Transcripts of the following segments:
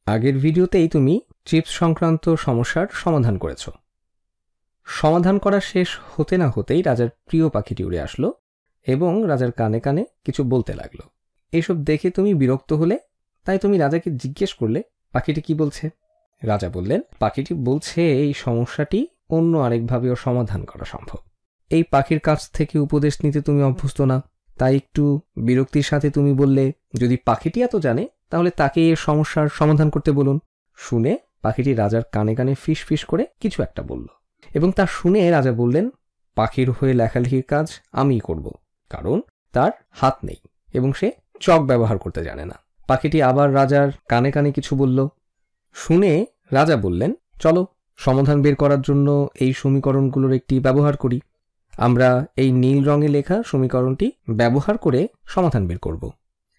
আগের ভিডিওতেই তুমি চিপস সংক্রান্ত সমস্যার সমাধান করেছ। সমাধান করা শেষ হতে না হতেই রাজার প্রিয় পাখিটি উড়ে আসলো এবং রাজার কানে কানে কিছু বলতে লাগলো। এইসব দেখে তুমি বিরক্ত হলে, তাই তুমি রাজাকে জিজ্ঞেস করলে পাখিটি কি বলছে। রাজা বললেন, পাখিটি বলছে এই সমস্যাটি অন্য আরেকভাবেও সমাধান করা সম্ভব। এই পাখির কাছ থেকে উপদেশ নিতে তুমি অভ্যস্ত না, তাই একটু বিরক্তির সাথে তুমি বললে, যদি পাখিটি এত জানে তাহলে তাকে এই সমস্যার সমাধান করতে বলুন। শুনে পাখিটি রাজার কানে কানে ফিস ফিস করে কিছু একটা বলল এবং তা শুনে রাজা বললেন, পাখির হয়ে লেখালেখির কাজ আমিই করব, কারণ তার হাত নেই এবং সে চক ব্যবহার করতে জানে না। পাখিটি আবার রাজার কানে কানে কিছু বলল। শুনে রাজা বললেন, চলো সমাধান বের করার জন্য এই সমীকরণগুলোর একটি ব্যবহার করি। আমরা এই নীল রঙে লেখা সমীকরণটি ব্যবহার করে সমাধান বের করব।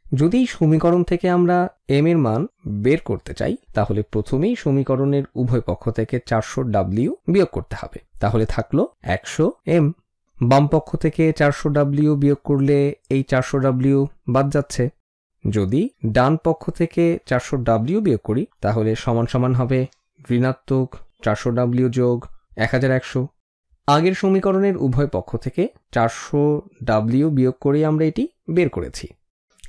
যদি এই সমীকরণ থেকে আমরা m এর মান বের করতে চাই, তাহলে প্রথমেই সমীকরণের উভয় পক্ষ থেকে 400W বিয়োগ করতে হবে। তাহলে থাকলো 100m। বাম পক্ষ থেকে 400W বিয়োগ করলে এই 400W বাদ যাচ্ছে। যদি ডান পক্ষ থেকে 400W বিয়োগ করি, তাহলে সমান সমান হবে ঋণাত্মক 400W যোগ 1100। আগের সমীকরণের উভয় পক্ষ থেকে 400W বিয়োগ করে আমরা এটি বের করেছি।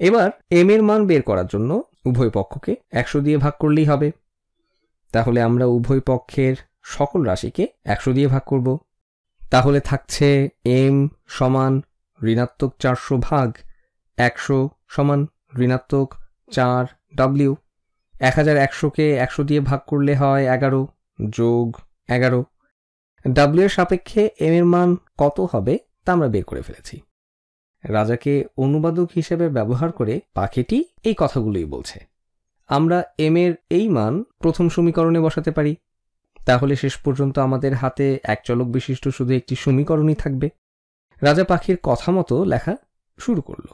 এবার m এর মান বের করার জন্য উভয় পক্ষকে 100 দিয়ে ভাগ করলেই হবে। তাহলে আমরা উভয় পক্ষের সকল রাশিকে 100 দিয়ে ভাগ করব। তাহলে থাকছে m সমান ঋণাত্মক 400 ভাগ 100 সমান ঋণাত্মক 4W। 1100কে 100 দিয়ে ভাগ করলে হয় 11 যোগ 11। W এর সাপেক্ষে m এর মান কত হবে তা আমরা বের করে ফেলেছি। রাজাকে অনুবাদক হিসেবে ব্যবহার করে পাখিটি এই কথাগুলোই বলছে। আমরা m এর এই মান প্রথম সমীকরণে বসাতে পারি। তাহলে শেষ পর্যন্ত আমাদের হাতে এক চলক বিশিষ্ট শুধু একটি সমীকরণই থাকবে। রাজা পাখির কথা মতো লেখা শুরু করল।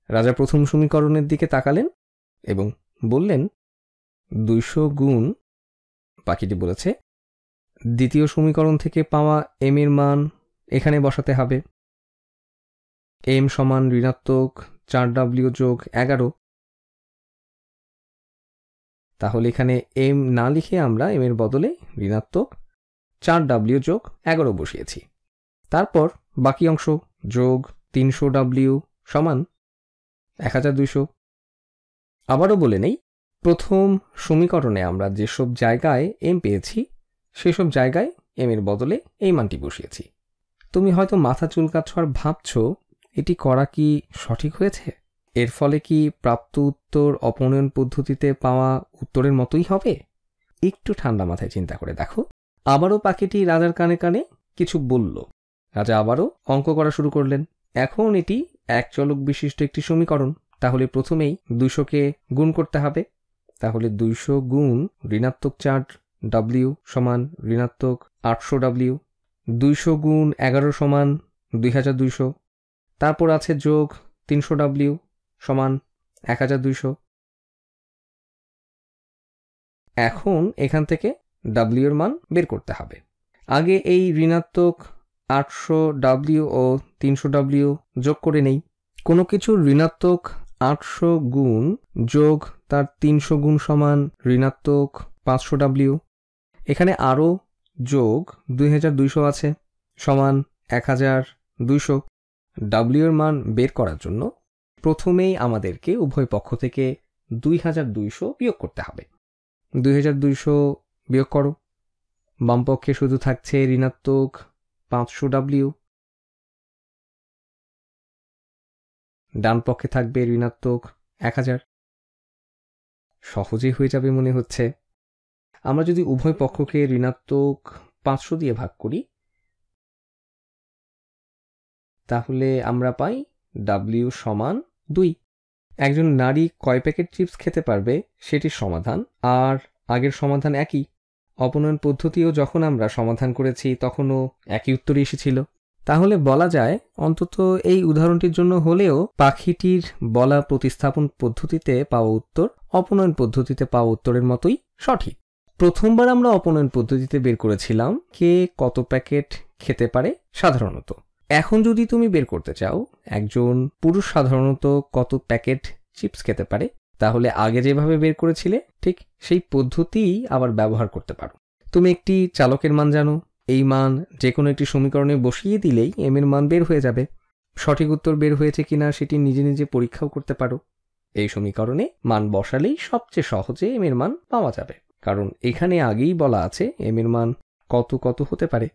রাজা প্রথম সমীকরণের দিকে তাকালেন এবং বললেন, 200 গুণ, পাখিটি বলেছে, দ্বিতীয় সমীকরণ থেকে পাওয়া m এর মান এখানে বসাতে হবে। m সমান ঋণাত্মক 4W যোগ 11। তাহলে এখানে m না লিখে আমরা m এর বদলে ঋণাত্মক 4W যোগ 11 বসিয়েছি। তারপর বাকি অংশ যোগ 300W সমান 1200। আবারও বলে নেই, প্রথম সমীকরণে আমরা যেসব জায়গায় m পেয়েছি সেসব জায়গায় m এর বদলে এই মানটি বসিয়েছি। তুমি হয়তো মাথা চুলকাচ্ছ আর ভাবছ, এটি করা কি সঠিক হয়েছে? এর ফলে কি প্রাপ্ত উত্তর অপনয়ন পদ্ধতিতে পাওয়া উত্তরের মতোই হবে? একটু ঠান্ডা মাথায় চিন্তা করে দেখো। আবারও পাখিটি রাজার কানে কানে কিছু বলল। রাজা আবারও অঙ্ক করা শুরু করলেন। এখন এটি এক চলক বিশিষ্ট একটি সমীকরণ। তাহলে প্রথমেই 200কে গুণ করতে হবে। তাহলে 200 গুণ ঋণাত্মক 4W সমান ঋণাত্মক 800W। 200 গুণ 11 সমান 2200। তারপর আছে যোগ 300W সমান 1200। এখন এখান থেকে W এর মান বের করতে হবে। আগে এই ঋণাত্মক 800W ও 300W যোগ করে নেই। কোনো কিছু ঋণাত্মক 800 গুণ যোগ তার 300 গুণ সমান ঋণাত্মক 500W। এখানে আরও যোগ 2200 আছে সমান 1200। W এর মান বের করার জন্য প্রথমেই আমাদেরকে উভয় পক্ষ থেকে 2200 বিয়োগ করতে হবে। 2200 বিয়োগ করো। বাম পক্ষে শুধু থাকছে ঋণাত্মক 500W, ডান পক্ষে থাকবে ঋণাত্মক 1000। সহজেই হয়ে যাবে মনে হচ্ছে। আমরা যদি উভয় পক্ষকে ঋণাত্মক 500 দিয়ে ভাগ করি, তাহলে আমরা পাই W সমান 2। একজন নারী কয় প্যাকেট চিপস খেতে পারবে সেটির সমাধান আর আগের সমাধান একই। অপনয়ন পদ্ধতিও যখন আমরা সমাধান করেছি তখনও একই উত্তরই এসেছিল। তাহলে বলা যায়, অন্তত এই উদাহরণটির জন্য হলেও পাখিটির বলা প্রতিস্থাপন পদ্ধতিতে পাওয়া উত্তর অপনয়ন পদ্ধতিতে পাওয়া উত্তরের মতোই সঠিক। প্রথমবার আমরা অপনয়ন পদ্ধতিতে বের করেছিলাম কে কত প্যাকেট খেতে পারে সাধারণত। এখন যদি তুমি বের করতে চাও একজন পুরুষ সাধারণত কত প্যাকেট চিপস খেতে পারে, তাহলে আগে যেভাবে বের করেছিলে ঠিক সেই পদ্ধতিই আবার ব্যবহার করতে পারো। তুমি একটি চালকের মান জানো, এই মান যে কোনো একটি সমীকরণে বসিয়ে দিলেই এম এর মান বের হয়ে যাবে। সঠিক উত্তর বের হয়েছে কিনা সেটি নিজে নিজে পরীক্ষাও করতে পারো। এই সমীকরণে মান বসালেই সবচেয়ে সহজে এম এর মান পাওয়া যাবে, কারণ এখানে আগেই বলা আছে এম এর মান কত কত হতে পারে।